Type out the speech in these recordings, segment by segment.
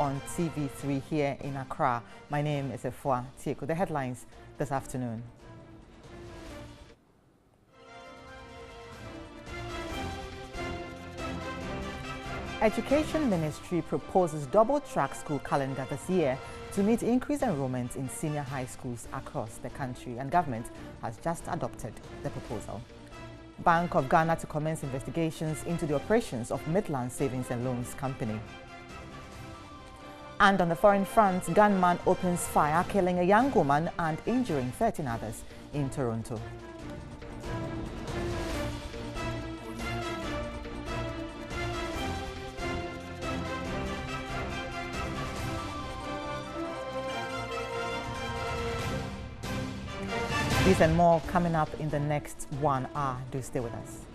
on TV3 here in Accra. My name is Efua Tieko. The headlines this afternoon. Education Ministry proposes double-track school calendar this year to meet increased enrollment in senior high schools across the country, and government has just adopted the proposal. Bank of Ghana to commence investigations into the operations of Midland Savings and Loans Company. And on the foreign front, gunman opens fire, killing a young woman and injuring 13 others in Toronto. These and more coming up in the next 1 hour. Do stay with us.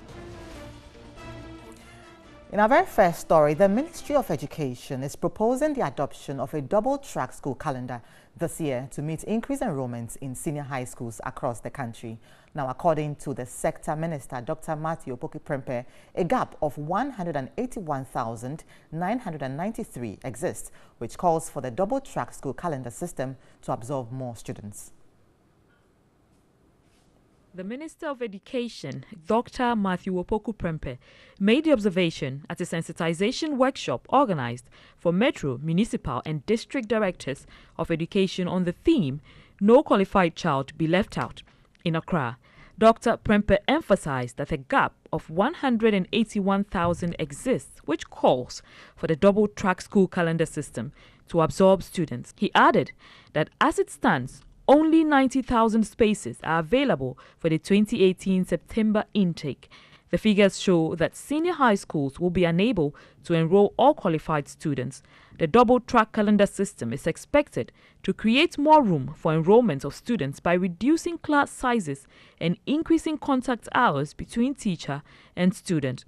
In our very first story, the Ministry of Education is proposing the adoption of a double-track school calendar this year to meet increased enrollments in senior high schools across the country. Now, according to the sector minister, Dr. Matthew Opoku-Prempeh, a gap of 181,993 exists, which calls for the double-track school calendar system to absorb more students. The Minister of Education, Dr. Matthew Opoku-Prempeh, made the observation at a sensitization workshop organized for Metro, Municipal and District Directors of Education on the theme, No Qualified Child Be Left Out, in Accra. Dr. Prempeh emphasized that a gap of 181,000 exists, which calls for the double-track school calendar system to absorb students. He added that as it stands, only 90,000 spaces are available for the 2018 September intake. The figures show that senior high schools will be unable to enroll all qualified students. The double-track calendar system is expected to create more room for enrollment of students by reducing class sizes and increasing contact hours between teacher and student.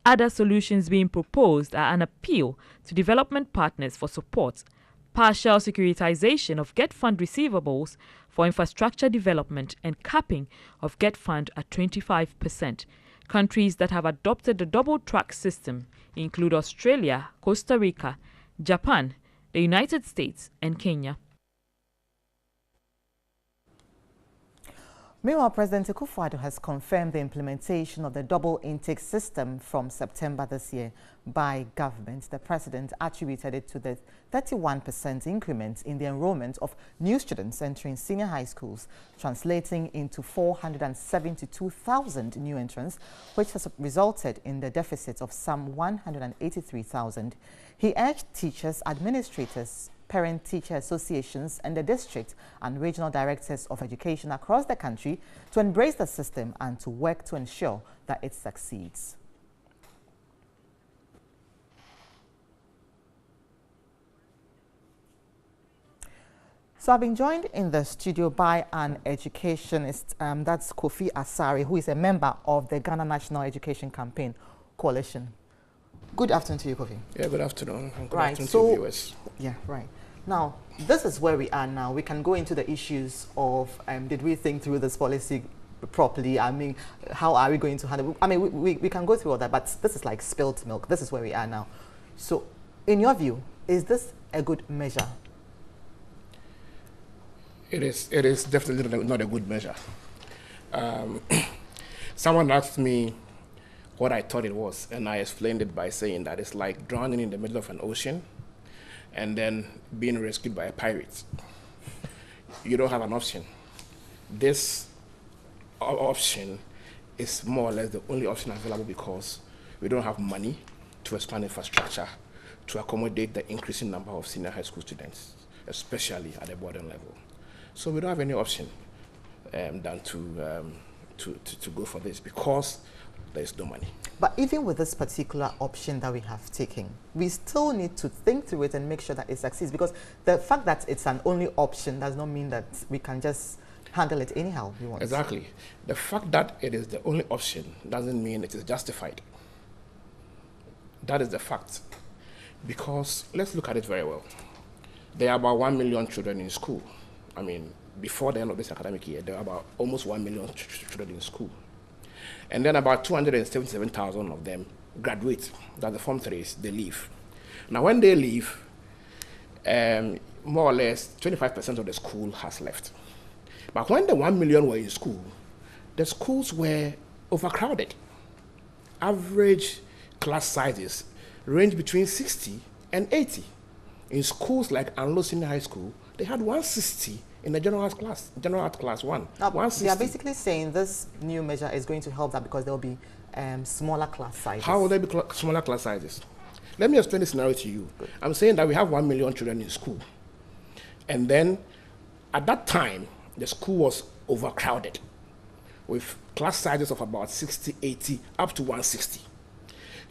Other solutions being proposed are an appeal to development partners for support, partial securitization of GET Fund receivables for infrastructure development, and capping of GET Fund at 25%. Countries that have adopted the double-track system include Australia, Costa Rica, Japan, the United States, and Kenya. Meanwhile, President Akufo-Addo has confirmed the implementation of the double intake system from September this year by government. The president attributed it to the 31% increment in the enrollment of new students entering senior high schools, translating into 472,000 new entrants, which has resulted in the deficit of some 183,000. He urged teachers, administrators, parent-teacher associations and the district and regional directors of education across the country to embrace the system and to work to ensure that it succeeds. So I've been joined in the studio by an educationist, that's Kofi Asare, who is a member of the Ghana National Education Campaign Coalition. Good afternoon to you, Kofi. Yeah, good afternoon. Good afternoon So, to viewers. Yeah, right. Now, this is where we are now. We can go into the issues of did we think through this policy properly? I mean, how are we going to handle it? I mean, we can go through all that, but this is like spilled milk. This is where we are now. So, in your view, is this a good measure? It is definitely not a good measure. Someone asked me what I thought it was, and I explained it by saying that it's like drowning in the middle of an ocean and then being rescued by a pirate. You don't have an option. This option is more or less the only option available because we don't have money to expand infrastructure to accommodate the increasing number of senior high school students, especially at the boarding level. So we don't have any option than to go for this because there's no money. But even with this particular option that we have taken, we still need to think through it and make sure that it succeeds, because the fact that it's an only option does not mean that we can just handle it anyhow we want. Exactly. The fact that it is the only option doesn't mean it is justified. That is the fact. Because let's look at it very well. There are about 1 million children in school. I mean, before the end of this academic year, there are about almost 1 million children in school. And then about 277,000 of them graduate. That's the Form 3s, they leave. Now, when they leave, more or less 25% of the school has left. But when the 1 million were in school, the schools were overcrowded. Average class sizes range between 60 and 80. In schools like Anlo Senior High School, they had 160 in the general art class 1. Now, 160. they are basically saying this new measure is going to help that because there will be smaller class sizes. How will there be smaller class sizes? Let me explain the scenario to you. Good. I'm saying that we have 1 million children in school. And then at that time, the school was overcrowded with class sizes of about 60, 80, up to 160.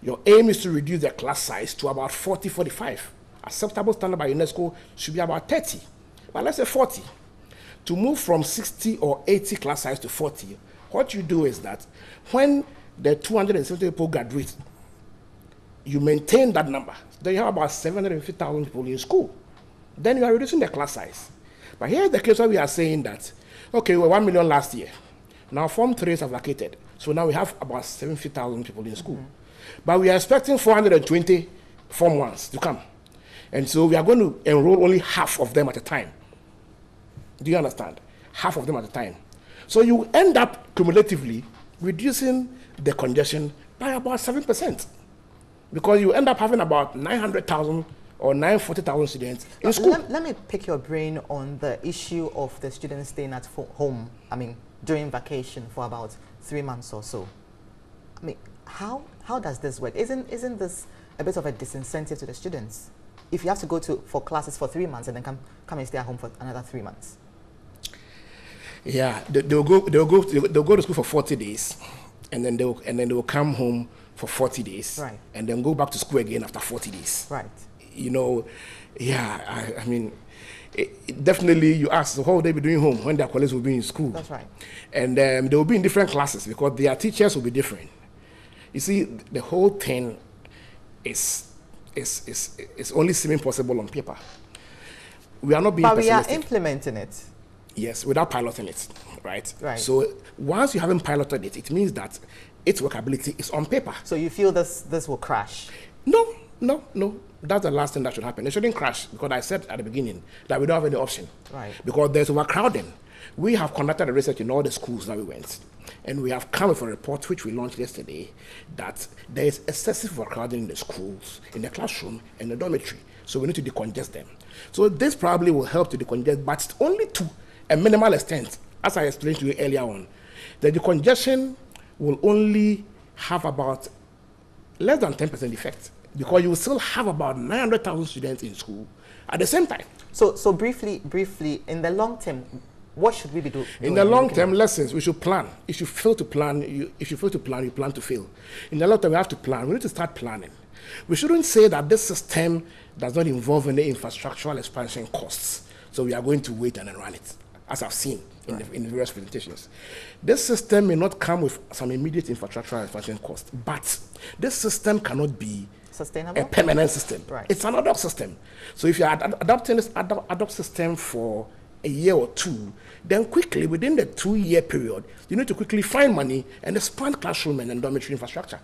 Your aim is to reduce the class size to about 40, 45. Acceptable standard by UNESCO should be about 30, but let's say 40. To move from 60 or 80 class size to 40, what you do is that when the 270 people graduate, you maintain that number. Then you have about 750,000 people in school. Then you are reducing the class size. But here's the case where we are saying that, okay, we were 1 million last year. Now Form 3 have vacated. So now we have about 70,000 people in school. But we are expecting 420 Form 1s to come. And so we are going to enroll only half of them at a time. Do you understand? Half of them at a time. So you end up cumulatively reducing the congestion by about 7%. Because you end up having about 900,000 or 940,000 students in school. Let me pick your brain on the issue of the students staying at home, during vacation for about 3 months or so. How does this work? Isn't this a bit of a disincentive to the students? If you have to go for classes for 3 months and then come and stay at home for another 3 months. Yeah, they'll go to school for 40 days, and then they'll come home for 40 days, right? And then go back to school again after 40 days, right? Definitely you ask, so what will they be doing home when their colleagues will be in school? That's right. And they will be in different classes because their teachers will be different. You see, the whole thing is only seeming possible on paper. We are not being pessimistic. But we are implementing it. Yes, without piloting it, right? Right. So once you haven't piloted it, it means that its workability is on paper. So you feel this will crash? No. That's the last thing that should happen. It shouldn't crash because I said at the beginning that we don't have any option. Right. Because there's overcrowding. We have conducted the research in all the schools that we went. And we have come with a report which we launched yesterday that there is excessive overcrowding in the schools, in the classroom, and the dormitory. So we need to decongest them. So this probably will help to decongest, but only to a minimal extent. As I explained to you earlier on, the decongestion will only have about less than 10% effect because you will still have about 900,000 students in school at the same time. So briefly, in the long term, what should we be doing? In the long-term lessons, we should plan. If you fail to plan, you plan to fail. In the long term, we have to plan. We need to start planning. We shouldn't say that this system does not involve any infrastructural expansion costs, so we are going to wait and then run it, as I've seen in the various presentations. This system may not come with some immediate infrastructural expansion costs, but this system cannot be sustainable, a permanent system. Right. It's an ad hoc system. So if you are adopting this ad hoc system for a year or two, then quickly, within the 2-year period, you need to quickly find money and expand classroom and dormitory infrastructure.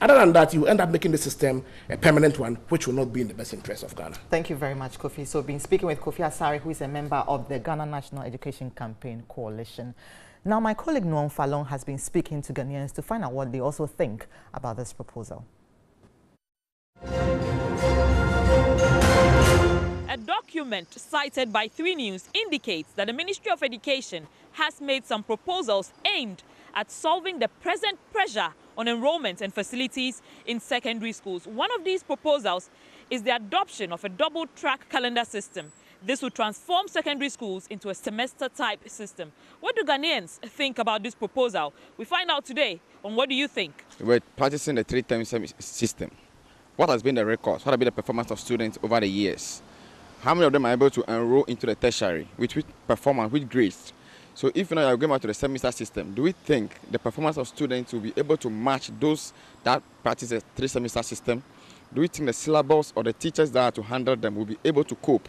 Other than that, you end up making the system a permanent one, which will not be in the best interest of Ghana. Thank you very much, Kofi. So we've been speaking with Kofi Asare, who is a member of the Ghana National Education Campaign Coalition. Now, my colleague Noam Falong has been speaking to Ghanaians to find out what they also think about this proposal. A document cited by 3 News indicates that the Ministry of Education has made some proposals aimed at solving the present pressure on enrollment and facilities in secondary schools. One of these proposals is the adoption of a double-track calendar system. This will transform secondary schools into a semester-type system. What do Ghanaians think about this proposal? We find out today on What Do You Think? We're practicing the 3-term system. What has been the records? What has been the performance of students over the years? How many of them are able to enroll into the tertiary? Which performance, which grades? So if you are going back to the semester system, do we think the performance of students will be able to match those that practice a 3-semester system? Do we think the syllabus or the teachers that are to handle them will be able to cope?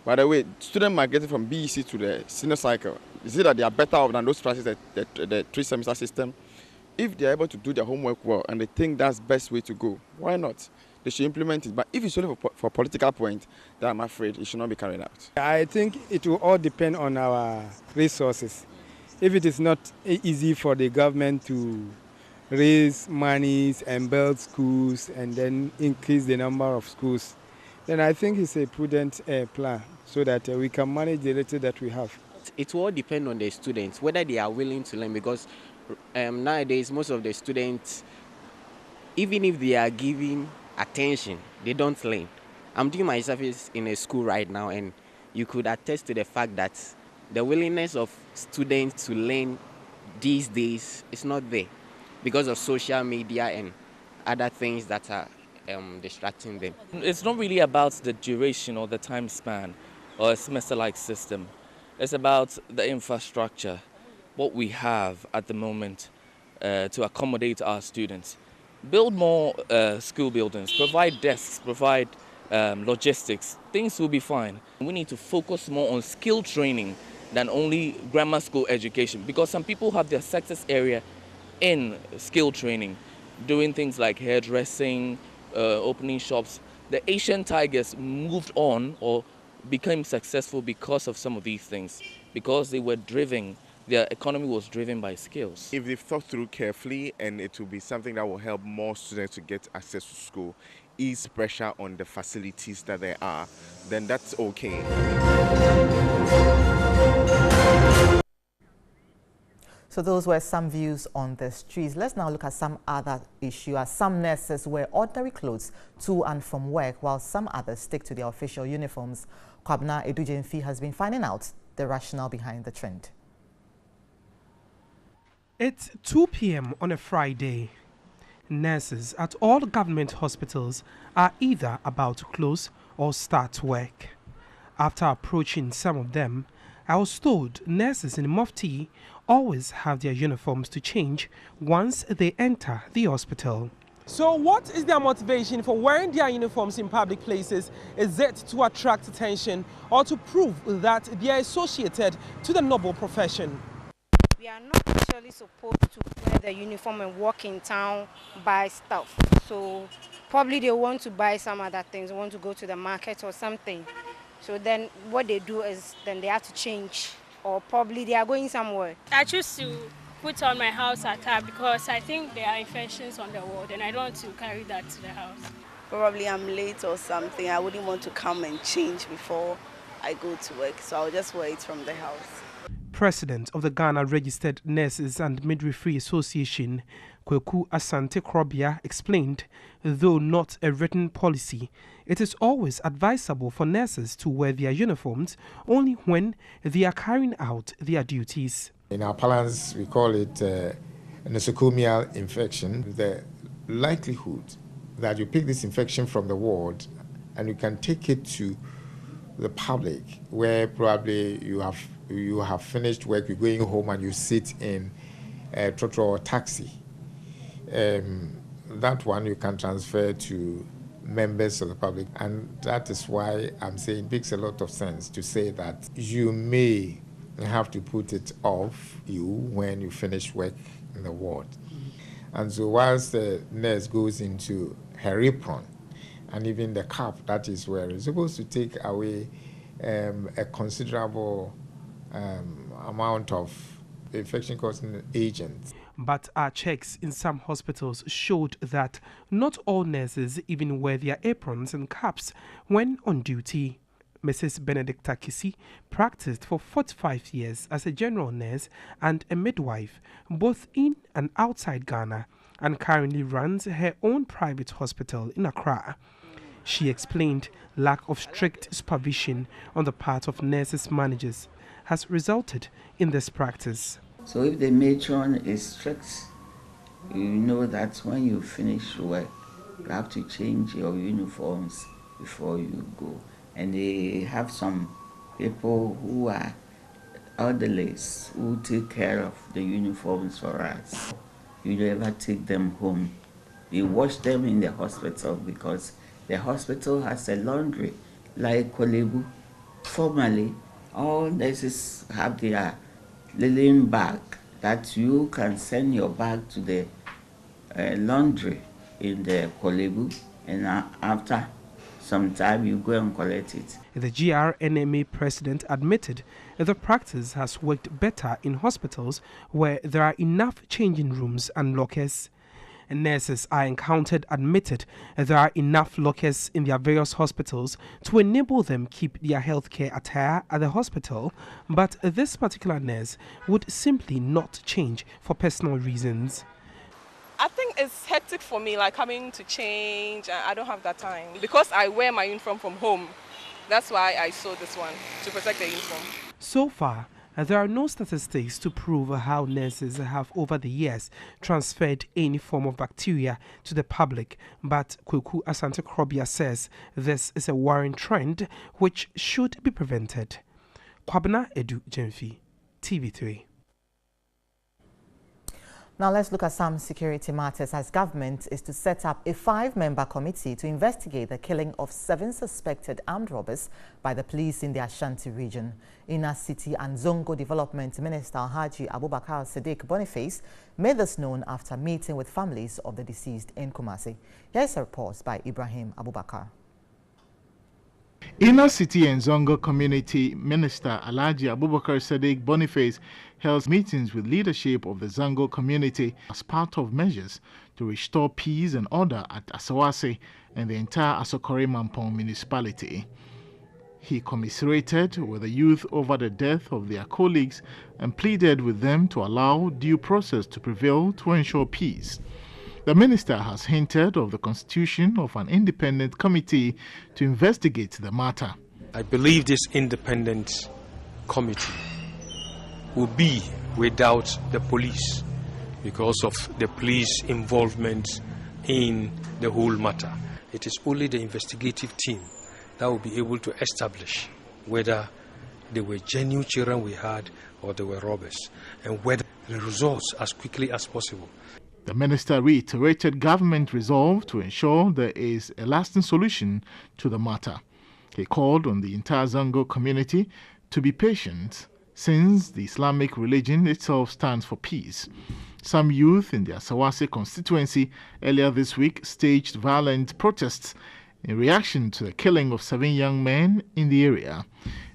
By the way, students migrating from BEC to the senior cycle, is it that they are better off than those practice the 3-semester system? If they are able to do their homework well and they think that's the best way to go, why not? they should implement it. But if it's only for political point, then I'm afraid it should not be carried out. I think it will all depend on our resources. If it is not easy for the government to raise monies and build schools and then increase the number of schools, then I think it's a prudent plan so that we can manage the little that we have. It will all depend on the students, whether they are willing to learn, because nowadays most of the students, even if they are giving attention, they don't learn. I'm doing my service in a school right now, and you could attest to the fact that the willingness of students to learn these days is not there because of social media and other things that are distracting them. It's not really about the duration or the time span or a semester-like system. It's about the infrastructure, what we have at the moment to accommodate our students. Build more school buildings, provide desks, provide logistics. Things will be fine. We need to focus more on skill training than only grammar school education, because some people have their success area in skill training, doing things like hairdressing, opening shops. The Asian tigers moved on or became successful because of some of these things, because they were driven, their economy was driven by skills. If they've thought through carefully, and it will be something that will help more students to get access to school, ease pressure on the facilities that there are, then that's okay. So those were some views on the streets. Let's now look at some other issue, as some nurses wear ordinary clothes to and from work, while some others stick to their official uniforms. Kwabna Edujemfi has been finding out the rationale behind the trend. It's 2 p.m. on a Friday. Nurses at all government hospitals are either about to close or start work. After approaching some of them, I was told nurses in Mufti always have their uniforms to change once they enter the hospital. So what is their motivation for wearing their uniforms in public places? Is it to attract attention or to prove that they are associated to the noble profession? We are not actually supposed to wear the uniform and walk in town, buy stuff. So probably they want to buy some other things, want to go to the market or something. So then what they do is then they have to change, or probably they are going somewhere. I choose to put on my house attire because I think there are infections on the ward and I don't want to carry that to the house. Probably I'm late or something. I wouldn't want to come and change before I go to work, so I'll just wear it from the house. President of the Ghana Registered Nurses and Midwifery Association, Kweku Asante Krobia, explained, though not a written policy, it is always advisable for nurses to wear their uniforms only when they are carrying out their duties. In our parlance, we call it nosocomial infection. The likelihood that you pick this infection from the ward and you can take it to the public, where probably you have finished work, you're going home and you sit in a trotro or taxi. That one you can transfer to members of the public, and that is why I'm saying it makes a lot of sense to say that you may have to put it off you when you finish work in the ward. And so whilst the nurse goes into her apron and even the cap that is wearing, it's supposed to take away a considerable amount of infection-causing agents. But our checks in some hospitals showed that not all nurses even wear their aprons and caps when on duty. Mrs. Benedicta Kisi practiced for 45 years as a general nurse and a midwife, both in and outside Ghana, and currently runs her own private hospital in Accra. She explained lack of strict supervision on the part of nurses managers has resulted in this practice. So if the matron is strict, you know that when you finish work, you have to change your uniforms before you go. And they have some people who are elderlies who take care of the uniforms for us. You never take them home. You wash them in the hospital because the hospital has a laundry like Kolebu. Formally, all nurses have their linen bag that you can send your bag to the laundry in the Kolebu and after some time you go and collect it. The GRNMA president admitted the practice has worked better in hospitals where there are enough changing rooms and lockers. Nurses I encountered admitted there are enough lockers in their various hospitals to enable them keep their healthcare attire at the hospital, but this particular nurse would simply not change for personal reasons. I think it's hectic for me, like having to change, and I don't have that time. Because I wear my uniform from home, that's why I sew this one, to protect the uniform. So far, there are no statistics to prove how nurses have over the years transferred any form of bacteria to the public, but Kweku Asante Krobia says this is a worrying trend which should be prevented. Kwabena Edu Jemfi, TV3. Now let's look at some security matters, as government is to set up a 5-member committee to investigate the killing of 7 suspected armed robbers by the police in the Ashanti region. Inner City and Zongo Development Minister Haji Abubakar Sadiq Boniface made this known after meeting with families of the deceased in Kumasi. Here is a report by Ibrahim Abubakar. Inner City and Zongo Community Minister Alhaji Abubakar Sadiq Boniface held meetings with leadership of the Zongo community as part of measures to restore peace and order at Asawase and the entire Asokore Mampong municipality. He commiserated with the youth over the death of their colleagues and pleaded with them to allow due process to prevail to ensure peace. The minister has hinted of the constitution of an independent committee to investigate the matter. I believe this independent committee will be without the police because of the police involvement in the whole matter. It is only the investigative team that will be able to establish whether they were genuine children we had or they were robbers, and whether the results as quickly as possible. The minister reiterated government resolve to ensure there is a lasting solution to the matter. He called on the entire Zongo community to be patient, since the Islamic religion itself stands for peace. Some youth in the Asawase constituency earlier this week staged violent protests in reaction to the killing of 7 young men in the area.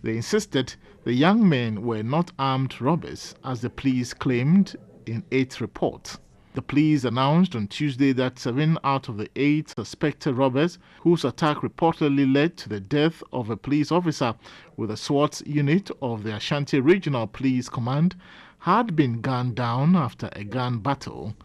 They insisted the young men were not armed robbers, as the police claimed in 8 reports. The police announced on Tuesday that 7 out of the 8 suspected robbers, whose attack reportedly led to the death of a police officer with a SWAT unit of the Ashanti Regional Police Command, had been gunned down after a gun battle.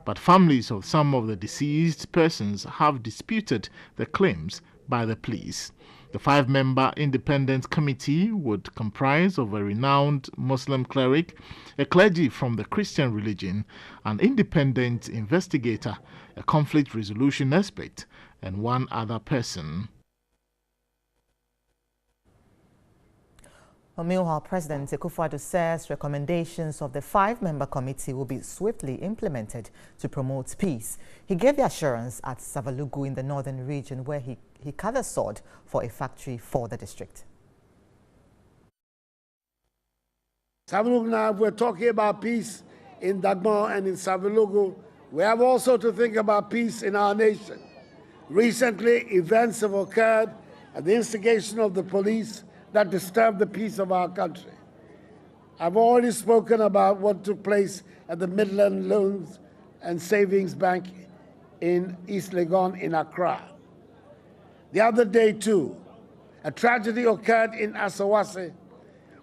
But families of some of the deceased persons have disputed the claims by the police. The 5-member independent committee would comprise of a renowned Muslim cleric, a clergy from the Christian religion, an independent investigator, a conflict resolution expert, and 1 other person. Meanwhile, President Akufo-Addo says recommendations of the 5-member committee will be swiftly implemented to promote peace. He gave the assurance at Savalugu in the northern region, where he cut the sod for a factory for the district. Savalugu, now we're talking about peace in Dagmon and in Savalugu. We have also to think about peace in our nation. Recently, events have occurred at the instigation of the police that disturbed the peace of our country. I've already spoken about what took place at the Midland Loans and Savings Bank in East Legon in Accra. The other day, too, a tragedy occurred in Asawase.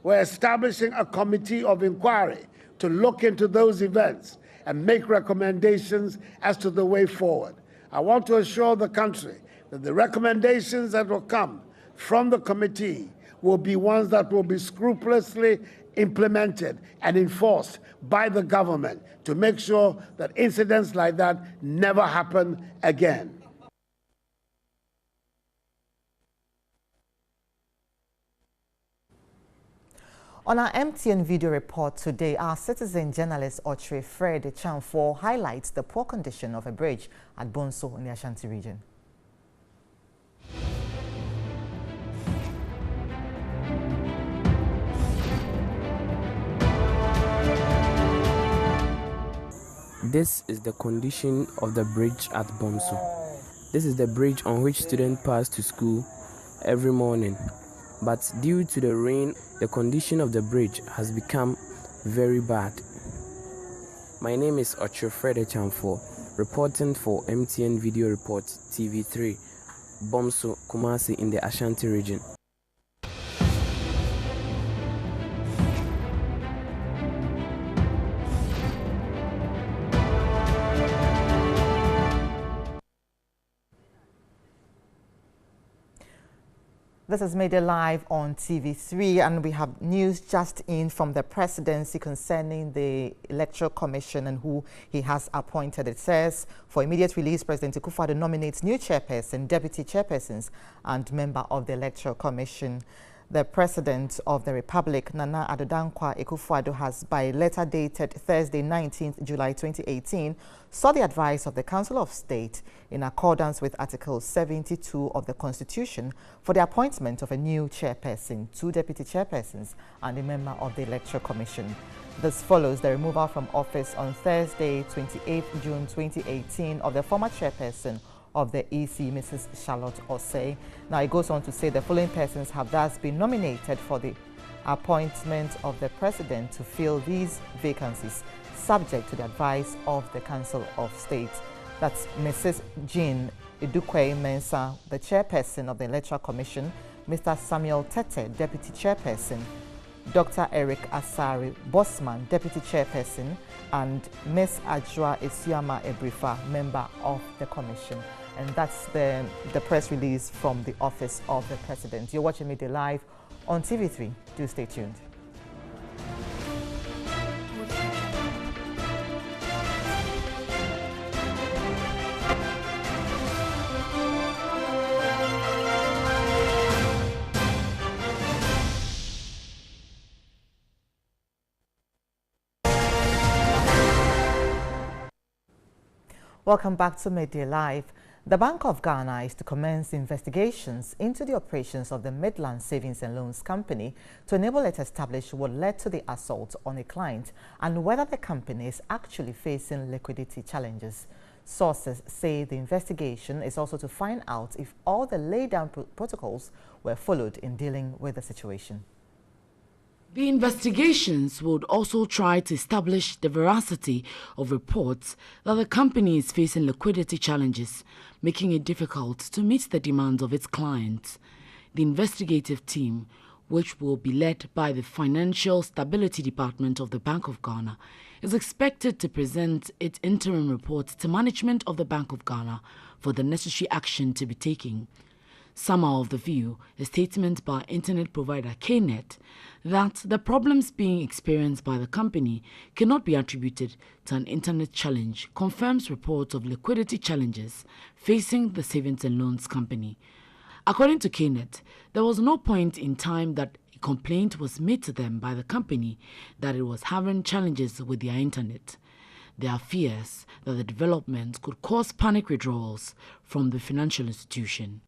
We're establishing a committee of inquiry to look into those events and make recommendations as to the way forward. I want to assure the country that the recommendations that will come from the committee will be ones that will be scrupulously implemented and enforced by the government to make sure that incidents like that never happen again. On our MTN video report today, our citizen journalist Ochre Fred Chamfor highlights the poor condition of a bridge at Bonso in the Ashanti region. This is the condition of the bridge at Bonso. This is the bridge on which students pass to school every morning. But due to the rain, the condition of the bridge has become very bad. My name is Ochofred Echamfo, reporting for MTN Video Report TV3, Bomso, Kumasi in the Ashanti region. This is Midday Live on TV3, and we have news just in from the presidency concerning the Electoral Commission and who he has appointed. It says, for immediate release, President Akufo-Addo nominates new chairperson, deputy chairpersons, and member of the Electoral Commission. The President of the Republic, Nana Addo Dankwa Akufo-Addo, has, by letter dated Thursday, 19th July 2018, sought the advice of the Council of State in accordance with Article 72 of the Constitution for the appointment of a new chairperson, 2 deputy chairpersons, and a member of the Electoral Commission. This follows the removal from office on Thursday, 28th June 2018, of the former chairperson of the EC, Mrs. Charlotte Osei. Now, it goes on to say the following persons have thus been nominated for the appointment of the President to fill these vacancies, subject to the advice of the Council of State. That's Mrs. Jean Idukwe Mensah, the chairperson of the Electoral Commission, Mr. Samuel Tete, deputy chairperson, Dr. Eric Asari Bosman, deputy chairperson, and Ms. Ajwa Esiama Ebrifa, member of the commission. And that's the press release from the office of the President. You're watching Midday Live on TV3. Do stay tuned. Welcome back to Midday Live. The Bank of Ghana is to commence investigations into the operations of the Midland Savings and Loans Company to enable it to establish what led to the assault on a client and whether the company is actually facing liquidity challenges. Sources say the investigation is also to find out if all the laid-down protocols were followed in dealing with the situation. The investigations would also try to establish the veracity of reports that the company is facing liquidity challenges, making it difficult to meet the demands of its clients. The investigative team, which will be led by the Financial Stability Department of the Bank of Ghana, is expected to present its interim report to management of the Bank of Ghana for the necessary action to be taken. Some are of the view, a statement by internet provider KNet, that the problems being experienced by the company cannot be attributed to an internet challenge, confirms reports of liquidity challenges facing the Savings and Loans Company. According to KNet, there was no point in time that a complaint was made to them by the company that it was having challenges with their internet. There are fears that the development could cause panic withdrawals from the financial institution.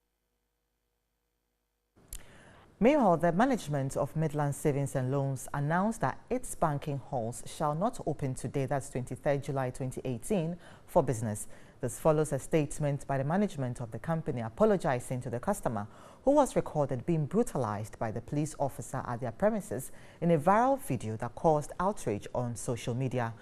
Meanwhile, the management of Midland Savings and Loans announced that its banking halls shall not open today, that's 23rd July 2018, for business. This follows a statement by the management of the company apologizing to the customer who was recorded being brutalized by the police officer at their premises in a viral video that caused outrage on social media.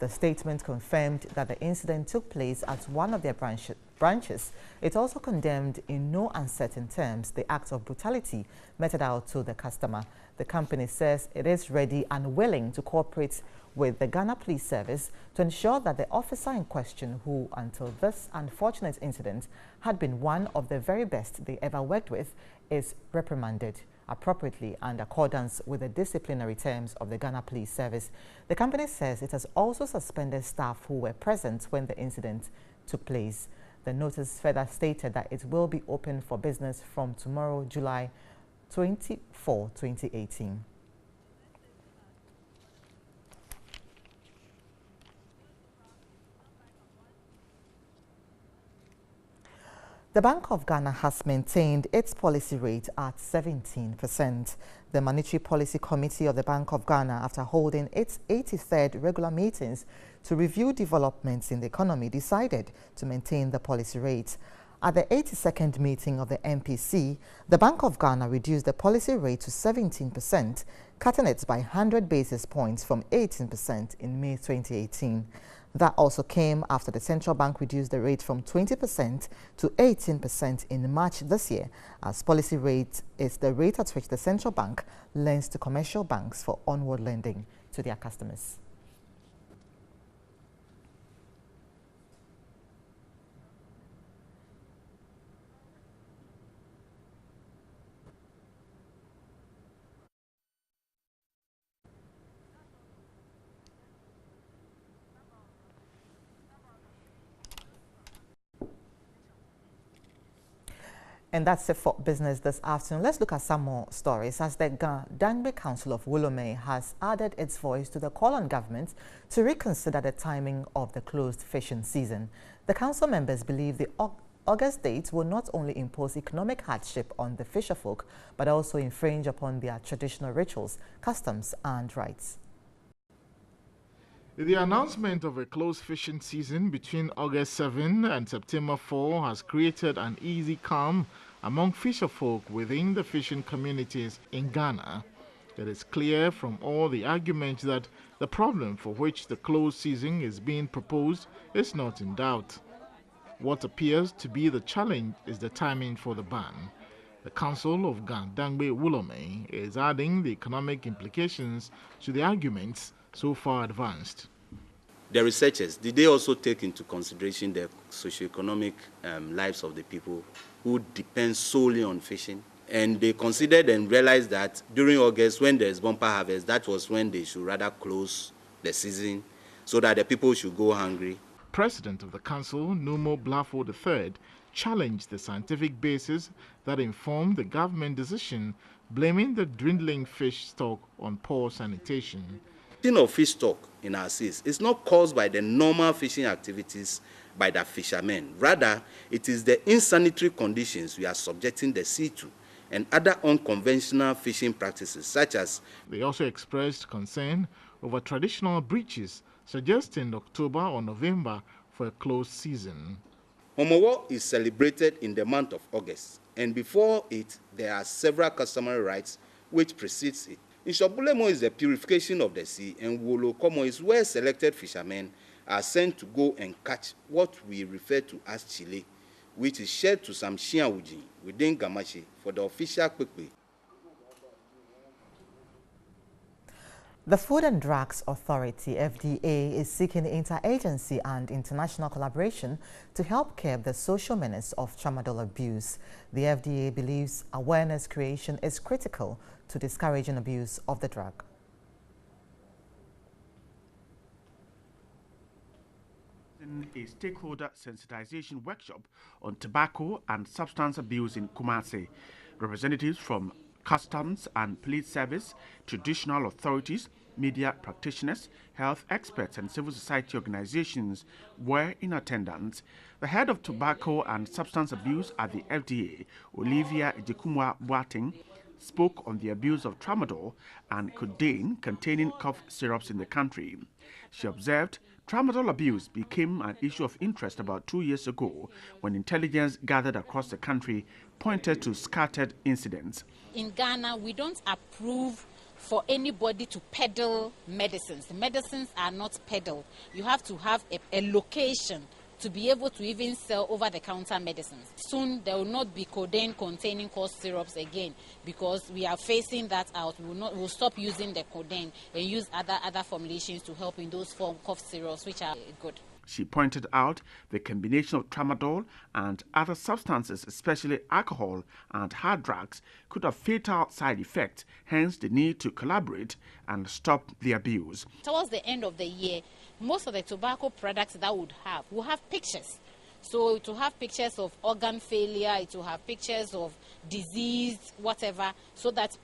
The statement confirmed that the incident took place at one of their branches. It also condemned in no uncertain terms the act of brutality meted out to the customer. The company says it is ready and willing to cooperate with the Ghana Police Service to ensure that the officer in question, who until this unfortunate incident had been one of the very best they ever worked with, is reprimanded appropriately and accordance with the disciplinary terms of the Ghana Police Service. The company says it has also suspended staff who were present when the incident took place. The notice further stated that it will be open for business from tomorrow, July 24, 2018. The Bank of Ghana has maintained its policy rate at 17%. The Monetary Policy Committee of the Bank of Ghana, after holding its 83rd regular meetings to review developments in the economy, decided to maintain the policy rate. At the 82nd meeting of the MPC, the Bank of Ghana reduced the policy rate to 17%, cutting it by 100 basis points from 18% in May 2018. That also came after the central bank reduced the rate from 20% to 18% in March this year, as policy rate is the rate at which the central bank lends to commercial banks for onward lending to their customers. And that's it for business this afternoon. Let's look at some more stories. As the Dangbe Council of Wulome has added its voice to the call on government to reconsider the timing of the closed fishing season. The council members believe the August date will not only impose economic hardship on the fisherfolk, but also infringe upon their traditional rituals, customs, and rights. The announcement of a closed fishing season between August 7 and September 4 has created an easy calm among fisherfolk within the fishing communities in Ghana. It is clear from all the arguments that the problem for which the closed season is being proposed is not in doubt. What appears to be the challenge is the timing for the ban. The Council of Dangbe Wulome is adding the economic implications to the arguments so far advanced. The researchers, did they also take into consideration the socioeconomic lives of the people who depend solely on fishing? And they considered and realized that during August, when there's bumper harvest, that was when they should rather close the season so that the people should go hungry. President of the Council, Numo Blafo III, challenged the scientific basis that informed the government decision, blaming the dwindling fish stock on poor sanitation. Of fish stock in our seas is not caused by the normal fishing activities by the fishermen. Rather, it is the insanitary conditions we are subjecting the sea to and other unconventional fishing practices such as... They also expressed concern over traditional breaches, suggesting October or November for a closed season. Homowo is celebrated in the month of August, and before it, there are several customary rites which precedes it. Inshobulemo is the purification of the sea, and Wolokomo is where selected fishermen are sent to go and catch what we refer to as chile, which is shared to some Shiawuji within Gamashi for the official Kwekwe. The Food and Drugs Authority, FDA, is seeking interagency and international collaboration to help curb the social menace of tramadol abuse. The FDA believes awareness creation is critical to discouraging abuse of the drug. A stakeholder sensitization workshop on tobacco and substance abuse in Kumasi. Representatives from customs and police service, traditional authorities, media practitioners, health experts, and civil society organizations were in attendance. The head of tobacco and substance abuse at the FDA, Olivia Ejekumwa Boateng, spoke on the abuse of tramadol and codeine containing cough syrups in the country. She observed tramadol abuse became an issue of interest about 2 years ago when intelligence gathered across the country pointed to scattered incidents. In Ghana, we don't approve for anybody to peddle medicines. The medicines are not peddled. You have to have a location to be able to even sell over-the-counter medicines. Soon there will not be codeine containing cough syrups again because we are phasing that out. We'll stop using the codeine and use other formulations to help in those form cough syrups, which are good. She pointed out the combination of tramadol and other substances, especially alcohol and hard drugs, could have fatal side effects, hence the need to collaborate and stop the abuse. Towards the end of the year, most of the tobacco products that will have pictures. So it will have pictures of organ failure, it will have pictures of disease, whatever, so that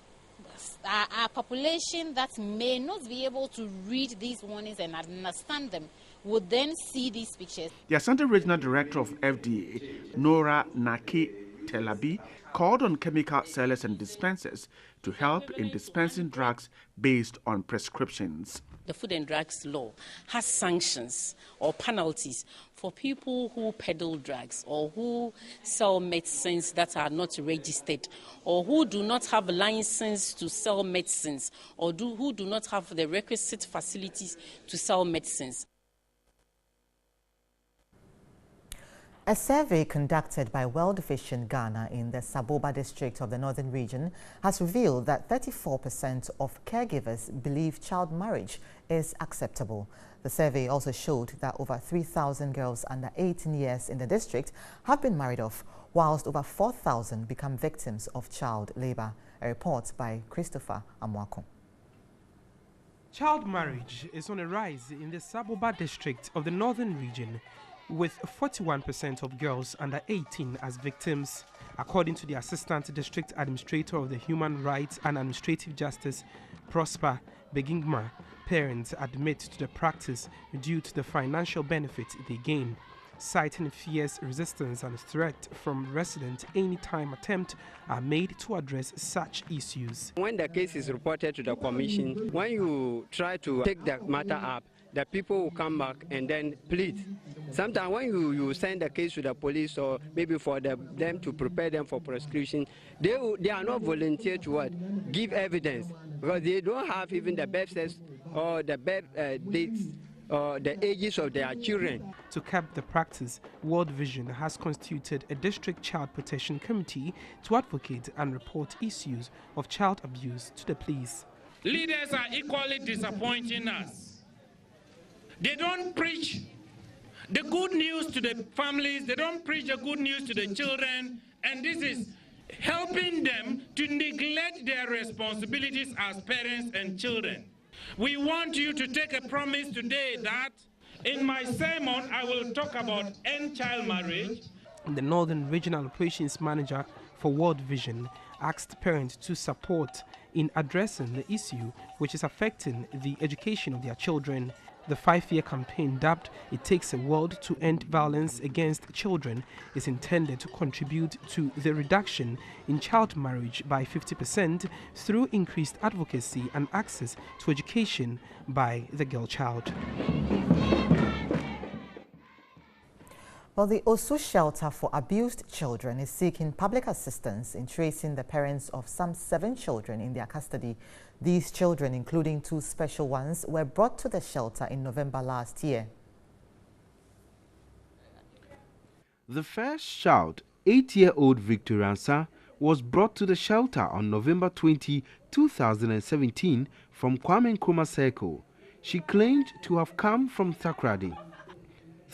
our population that may not be able to read these warnings and understand them would then see these pictures. The Asante Regional Director of FDA, Nora Naki Telabi, called on chemical sellers and dispensers to help in dispensing drugs based on prescriptions. the Food and Drugs Law has sanctions or penalties for people who peddle drugs or who sell medicines that are not registered or who do not have a license to sell medicines or who do not have the requisite facilities to sell medicines. A survey conducted by World Vision Ghana in the Saboba district of the Northern Region has revealed that 34% of caregivers believe child marriage is acceptable. The survey also showed that over 3,000 girls under 18 years in the district have been married off, whilst over 4,000 become victims of child labor. A report by Christopher Amwako. Child marriage is on a rise in the Saboba district of the Northern Region, with 41% of girls under 18 as victims. According to the Assistant District Administrator of the Human Rights and Administrative Justice, Prosper Begingma, parents admit to the practice due to the financial benefit they gain, citing fierce resistance and threat from residents anytime attempts are made to address such issues. When the case is reported to the commission, when you try to take the matter up, the people will come back and then plead. Sometimes when you send the case to the police or maybe for them to prepare them for prosecution, they are not volunteer to what? Give evidence, because they don't have even the birth certificate or the birth dates or the ages of their children. To curb the practice, World Vision has constituted a district child protection committee to advocate and report issues of child abuse to the police. Leaders are equally disappointing us. They don't preach the good news to the families, they don't preach the good news to the children, and this is helping them to neglect their responsibilities as parents and children. We want you to take a promise today that in my sermon I will talk about end child marriage. The Northern Regional Operations Manager for World Vision asked parents to support in addressing the issue which is affecting the education of their children. The 5-year campaign, dubbed It Takes a World to End Violence Against Children, is intended to contribute to the reduction in child marriage by 50% through increased advocacy and access to education by the girl child. Well, the Osu Shelter for Abused Children is seeking public assistance in tracing the parents of some 7 children in their custody. These children, including 2 special ones, were brought to the shelter in November last year. The first child, 8-year-old Victor Ansah, was brought to the shelter on November 20, 2017 from Kwame Nkrumah Circle. She claimed to have come from Takrady.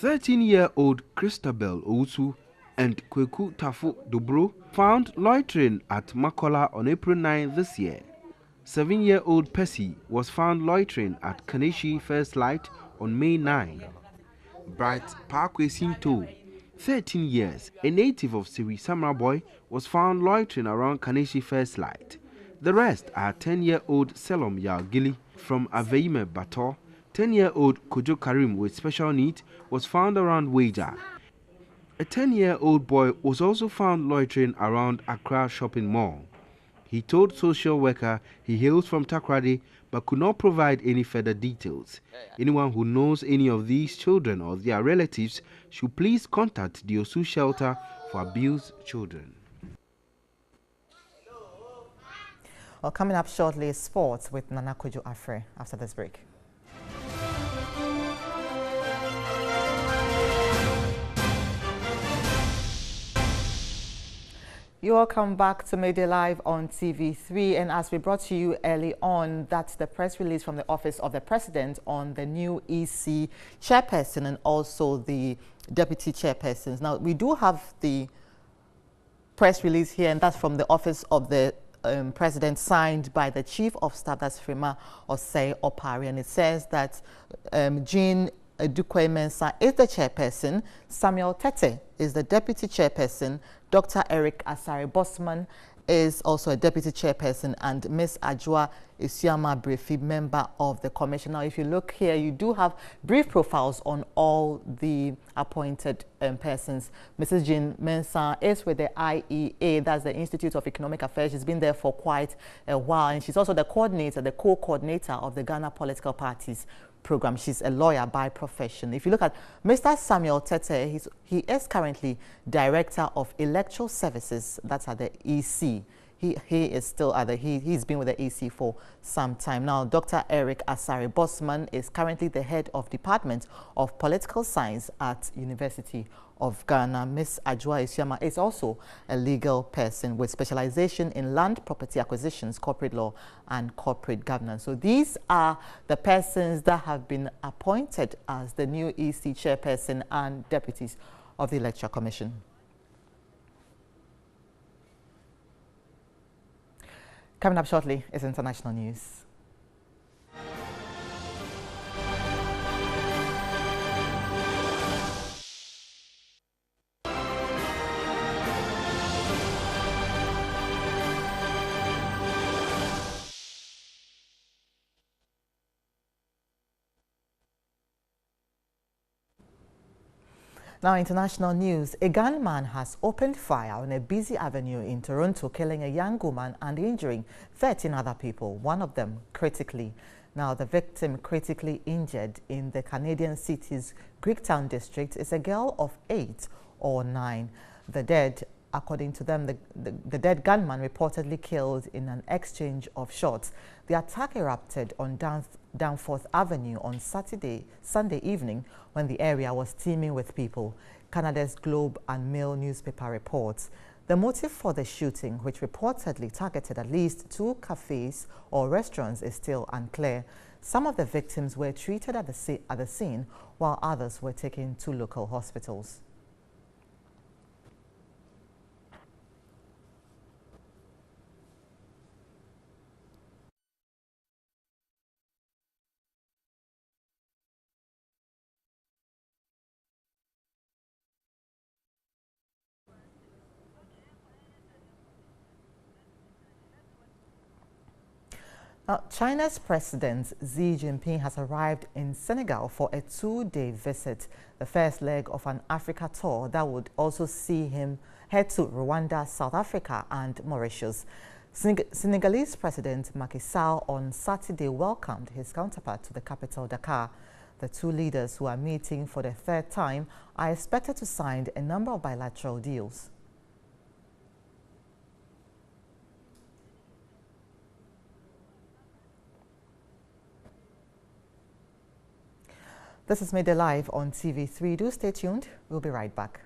13-year-old Christabel Ousu and Kweku Tafo Dobro found loitering at Makola on April 9 this year. 7-year-old Percy was found loitering at Kaneshi First Light on May 9. Bright Parkway Sinto, 13 years, a native of Siri Samraboy, was found loitering around Kaneshi First Light. The rest are 10-year-old Selom Yalgili from Aveime Bator. 10-year-old Kojo Karim with special needs was found around Weja. A 10-year-old boy was also found loitering around Accra Shopping Mall. He told social worker he hails from Takrady but could not provide any further details. Anyone who knows any of these children or their relatives should please contact the Osu Shelter for Abused Children. Well, coming up shortly is sports with Nana Kojo Afre after this break. You're welcome back to Midday Live on TV3, and as we brought to you early on, that's the press release from the Office of the President on the new EC chairperson and also the deputy chairpersons. Now, we do have the press release here, and that's from the Office of the President, signed by the Chief of Staff, that's Frima Osei Opari, and it says that Jean Dukwe Mensah is the chairperson, Samuel Tete is the deputy chairperson, Dr. Eric Asare Bosman is also a deputy chairperson, and Ms. Ajua Isiama Brefi, member of the commission. Now, if you look here, you do have brief profiles on all the appointed persons. Mrs. Jean Mensah is with the IEA, that's the Institute of Economic Affairs. She's been there for quite a while, and she's also the coordinator, the co-coordinator of the Ghana Political Parties program. She's a lawyer by profession. If you look at Mr. Samuel Tete, he is currently Director of Electoral Services, that's at the EC. He is still at the, he's been with the EC for some time now. Dr. Eric Asari Bosman is currently the head of Department of Political Science at University of Ghana. Ms. Ajua Isiama is also a legal person with specialization in land property acquisitions, corporate law, and corporate governance. So these are the persons that have been appointed as the new EC chairperson and deputies of the Electoral Commission. Coming up shortly is international news. Now, international news. A gunman has opened fire on a busy avenue in Toronto, killing a young woman and injuring 13 other people, one of them critically. Now, the victim critically injured in the Canadian city's Greektown district is a girl of 8 or 9. The dead, according to them, the dead gunman reportedly killed in an exchange of shots. The attack erupted on Danforth Avenue on Sunday evening when the area was teeming with people, Canada's Globe and Mail newspaper reports. The motive for the shooting, which reportedly targeted at least 2 cafes or restaurants, is still unclear. Some of the victims were treated at the scene, while others were taken to local hospitals. Now, China's President Xi Jinping has arrived in Senegal for a 2-day visit, the first leg of an Africa tour that would also see him head to Rwanda, South Africa, and Mauritius. Senegalese President Macky Sall on Saturday welcomed his counterpart to the capital, Dakar. The two leaders, who are meeting for the 3rd time, are expected to sign a number of bilateral deals. This is Midday Live on TV3. Do stay tuned. We'll be right back.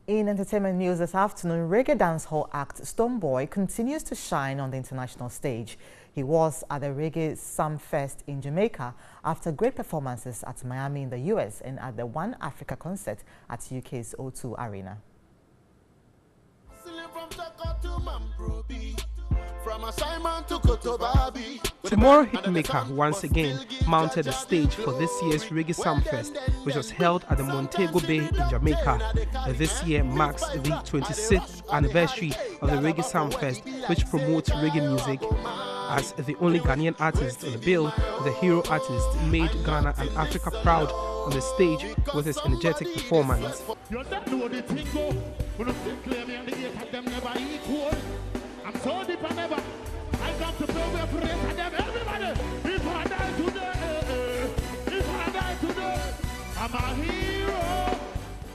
In entertainment news this afternoon, reggae dancehall act Stonebwoy continues to shine on the international stage. He was at the Reggae Sumfest in Jamaica after great performances at Miami in the US and at the One Africa concert at UK's O2 Arena. Tomorrow Hitmaker once again mounted the stage for this year's Reggae Sumfest, which was held at the Montego Bay in Jamaica. This year marks the 26th anniversary of the Reggae Sumfest, which promotes reggae music. As the only Ghanaian artist on the bill, the hero artist made Ghana and Africa proud on the stage with his energetic performance.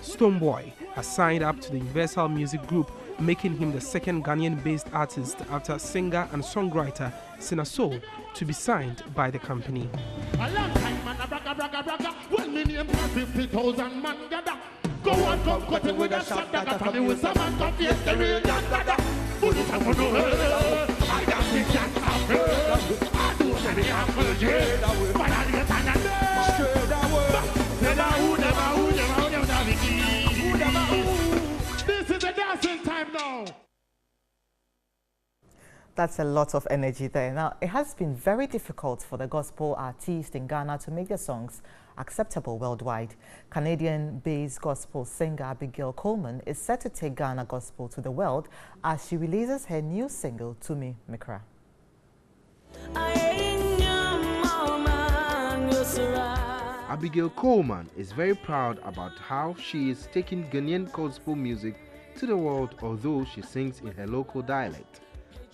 Stonebwoy has signed up to the Universal Music Group, making him the 2nd Ghanaian-based artist after singer and songwriter Sina Soul to be signed by the company. A long time, man, a bragga. When me name 50,000 man gather. Go on, come cut it with a shot that a family with some man confess the real gather. Put it up on the head. I got the cat up. I do say the apple jade. But I get an under. Straight away. Say that who never. This is the dancing time now. That's a lot of energy there. Now, it has been very difficult for the gospel artists in Ghana to make their songs acceptable worldwide. Canadian-based gospel singer Abigail Coleman is set to take Ghana gospel to the world as she releases her new single, To Me Mikra. Abigail Coleman is very proud about how she is taking Ghanaian gospel music to the world, although she sings in her local dialect.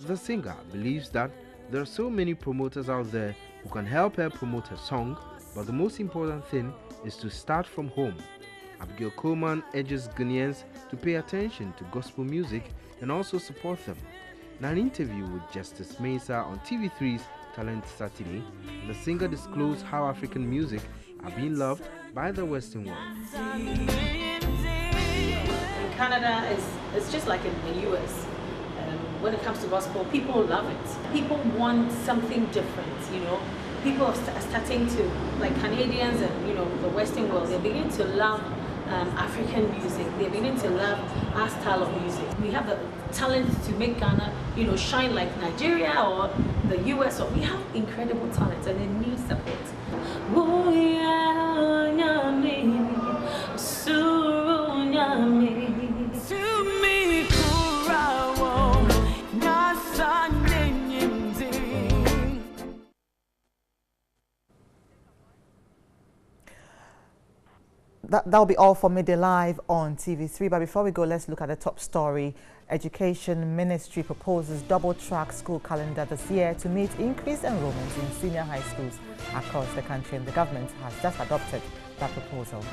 The singer believes that there are so many promoters out there who can help her promote her song, but the most important thing is to start from home. Abigail Coleman urges Ghanaians to pay attention to gospel music and also support them. In an interview with Justice Mesa on TV3's Talent Saturday, the singer disclosed how African music are being loved by the Western world. In Canada, it's just like in the US. When it comes to gospel, people love it. People want something different, you know. People are starting to, like Canadians and, you know, the Western world, they're beginning to love African music. They're beginning to love our style of music. We have the talent to make Ghana, you know, shine like Nigeria or the US. Or we have incredible talent and they need support. That'll be all for Midday Live on TV3. But before we go, let's look at the top story. Education Ministry proposes double-track school calendar this year to meet increased enrollment in senior high schools across the country, and the government has just adopted that proposal.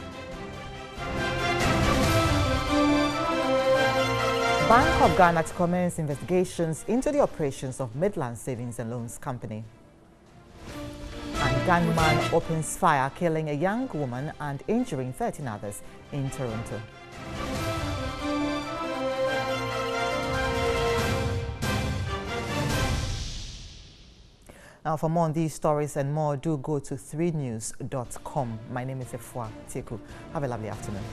Bank of Ghana to commence investigations into the operations of Midland Savings and Loans Company. And gunman opens fire, killing a young woman and injuring 13 others in Toronto. Now, for more on these stories and more, do go to 3news.com. My name is Efua Teku. Have a lovely afternoon.